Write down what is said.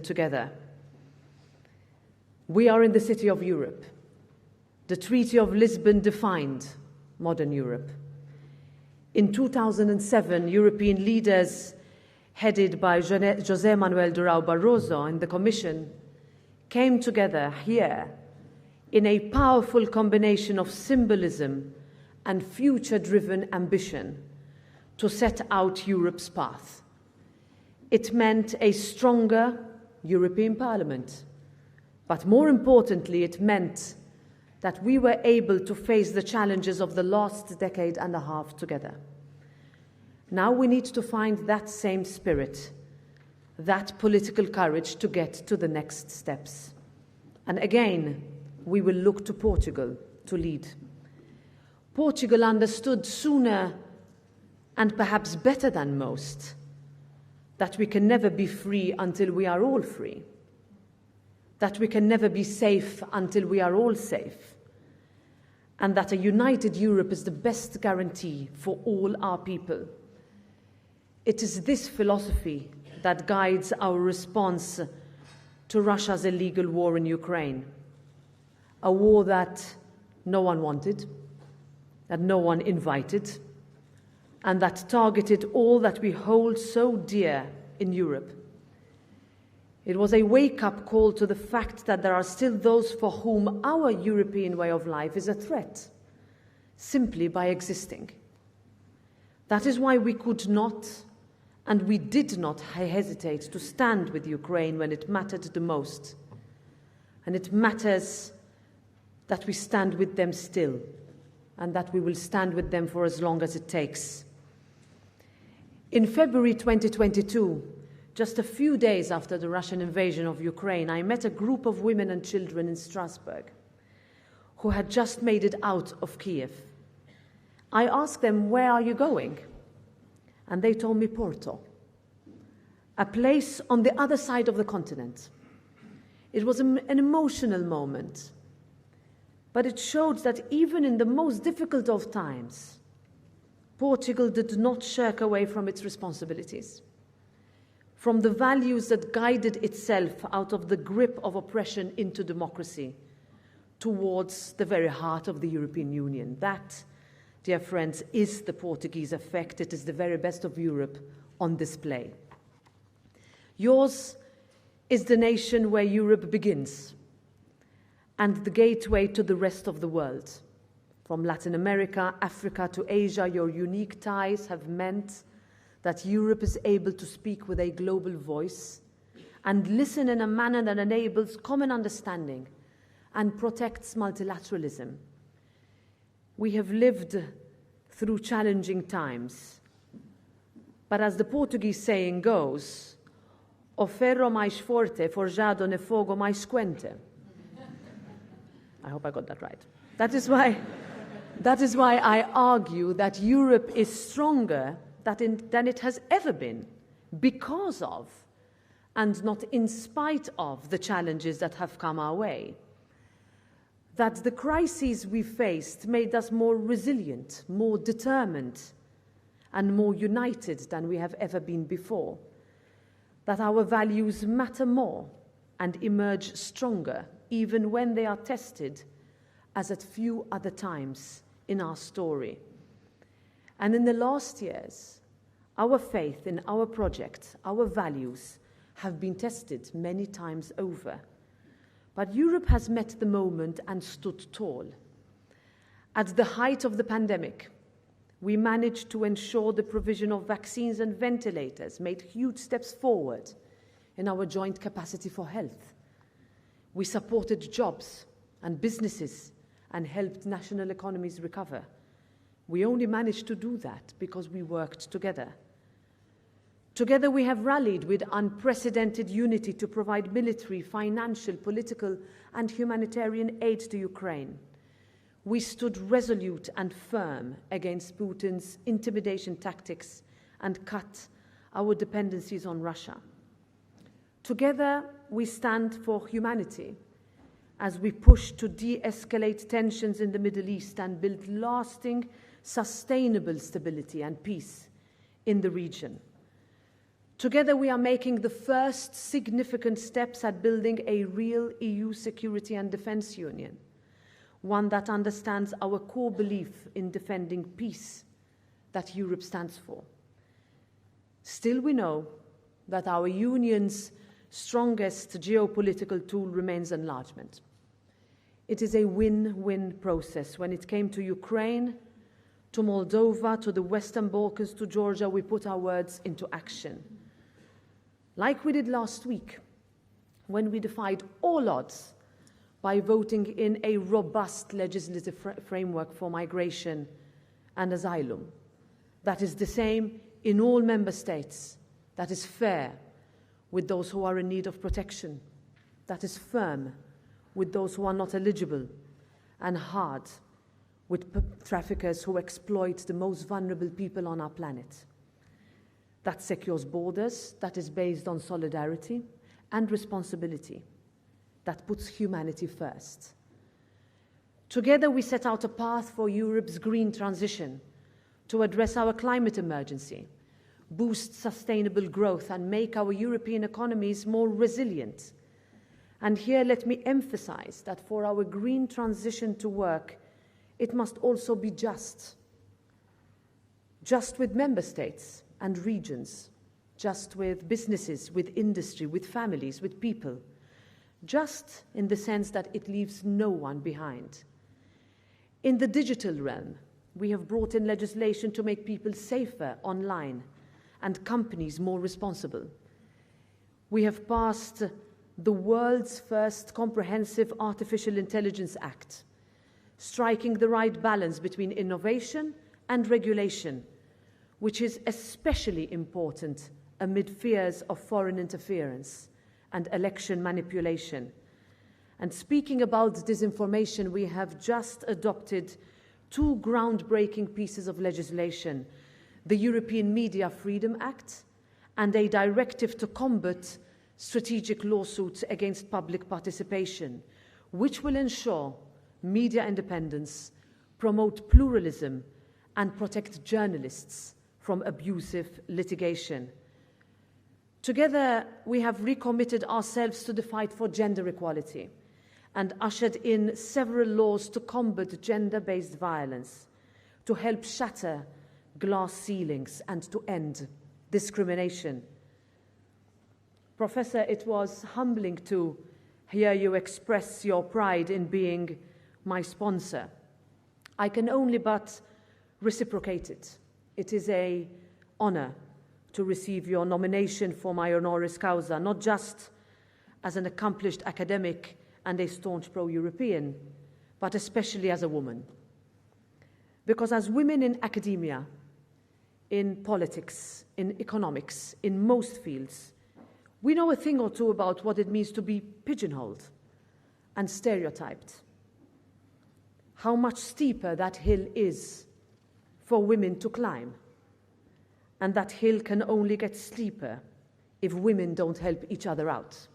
together. We are in the city of Europe. The Treaty of Lisbon defined modern Europe. In 2007, European leaders headed by José Manuel Durão Barroso and the Commission came together here in a powerful combination of symbolism and future-driven ambition to set out Europe's path. It meant a stronger European Parliament, but more importantly, it meant that we were able to face the challenges of the last decade and a half together. Now we need to find that same spirit, that political courage to get to the next steps. And again, we will look to Portugal to lead. Portugal understood sooner and perhaps better than most that we can never be free until we are all free, that we can never be safe until we are all safe, and that a united Europe is the best guarantee for all our people. It is this philosophy that guides our response to Russia's illegal war in Ukraine, a war that no one wanted, that no one invited, and that targeted all that we hold so dear in Europe. It was a wake-up call to the fact that there are still those for whom our European way of life is a threat, simply by existing. That is why we could not, and we did not hesitate to stand with Ukraine when it mattered the most. And it matters that we stand with them still, and that we will stand with them for as long as it takes. In February 2022, just a few days after the Russian invasion of Ukraine, I met a group of women and children in Strasbourg who had just made it out of Kiev. I asked them, "Where are you going?" And they told me Porto, a place on the other side of the continent. It was an emotional moment, but it showed that even in the most difficult of times, Portugal did not shirk away from its responsibilities, from the values that guided itself out of the grip of oppression into democracy, towards the very heart of the European Union. That, dear friends, is the Portuguese effect. It is the very best of Europe on display. Yours is the nation where Europe begins, and the gateway to the rest of the world. From Latin America, Africa to Asia, your unique ties have meant that Europe is able to speak with a global voice and listen in a manner that enables common understanding and protects multilateralism. We have lived through challenging times, but as the Portuguese saying goes, o ferro mais forte forjado ne fogo mais quente. I hope I got that right. That is why I argue that Europe is stronger than it has ever been, because of, and not in spite of, the challenges that have come our way. That the crises we faced made us more resilient, more determined, and more united than we have ever been before. That our values matter more and emerge stronger, even when they are tested, as at few other times in our story. And in the last years, our faith in our project, our values, have been tested many times over. But Europe has met the moment and stood tall. At the height of the pandemic, we managed to ensure the provision of vaccines and ventilators, made huge steps forward in our joint capacity for health. We supported jobs and businesses and helped national economies recover. We only managed to do that because we worked together. Together we have rallied with unprecedented unity to provide military, financial, political and humanitarian aid to Ukraine. We stood resolute and firm against Putin's intimidation tactics and cut our dependencies on Russia. Together we stand for humanity as we push to de-escalate tensions in the Middle East and build lasting, sustainable stability and peace in the region. Together we are making the first significant steps at building a real EU security and defence union, one that understands our core belief in defending peace that Europe stands for. Still, we know that our union's strongest geopolitical tool remains enlargement. It is a win-win process. When it came to Ukraine, to Moldova, to the Western Balkans, to Georgia, we put our words into action. Like we did last week, when we defied all odds by voting in a robust legislative framework for migration and asylum. That is the same in all member states, that is fair with those who are in need of protection, that is firm with those who are not eligible, and hard with traffickers who exploit the most vulnerable people on our planet. That secures borders, that is based on solidarity and responsibility, that puts humanity first. Together we set out a path for Europe's green transition to address our climate emergency, boost sustainable growth and make our European economies more resilient. And here let me emphasize that for our green transition to work, it must also be just with member states and regions, just with businesses, with industry, with families, with people, just in the sense that it leaves no one behind. In the digital realm, we have brought in legislation to make people safer online and companies more responsible. We have passed the world's first comprehensive Artificial Intelligence Act, striking the right balance between innovation and regulation, which is especially important amid fears of foreign interference and election manipulation. And speaking about disinformation, we have just adopted two groundbreaking pieces of legislation, the European Media Freedom Act and a directive to combat strategic lawsuits against public participation, which will ensure media independence, promote pluralism, and protect journalists from abusive litigation. Together, we have recommitted ourselves to the fight for gender equality and ushered in several laws to combat gender-based violence, to help shatter glass ceilings and to end discrimination. Professor, it was humbling to hear you express your pride in being my sponsor. I can only but reciprocate it. It is an honor to receive your nomination for my honoris causa, not just as an accomplished academic and a staunch pro-European, but especially as a woman. Because as women in academia, in politics, in economics, in most fields, we know a thing or two about what it means to be pigeonholed and stereotyped. How much steeper that hill is for women to climb. And that hill can only get steeper if women don't help each other out.